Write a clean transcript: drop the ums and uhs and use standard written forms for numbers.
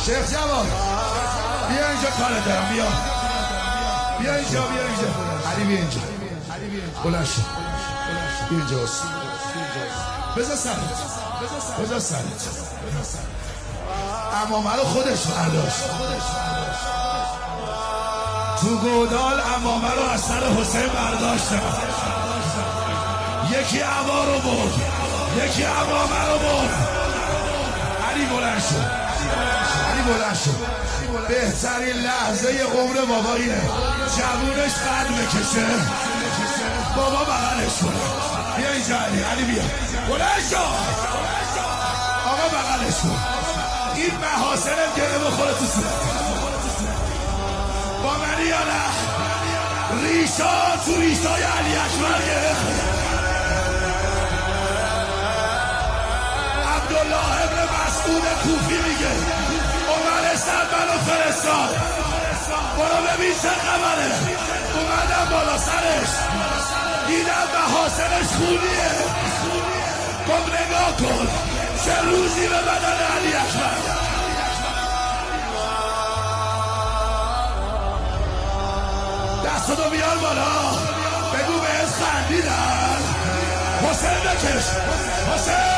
شیخ جواد بیا اینجا کار دارم. بیا اینجا علی بیا اینجا. بلند شو بیا اینجا. بذار سرت عمامه رو خودش برداشت تو گودال. عمامه رو از سر حسین برداشتم. یکی عبا رو برد، یکی عمامه رو برد. علی بلند شو. بهترین لحظه عمر بابا اینه جوونش قد بکشه، بابا بغلش کنه. بیا اینجا علی بیا. بلند شو آقا، بغلش کن. این محاسنم گره بخوره تو صورت. با منی یا نه؟ تو ریشای علی اکبر گرفت. عبدالله ابن مسعود کوفی میگه عمر سر منو فرستاد برو ببین چه خبره. اومدم بالا سرش دیدم محاسنش خونیه. گفت نگاه کن چه روزی به بدن علی اکبر. دستتو بیار بالا بگو بهت خندیدن. حسین بکش حسین.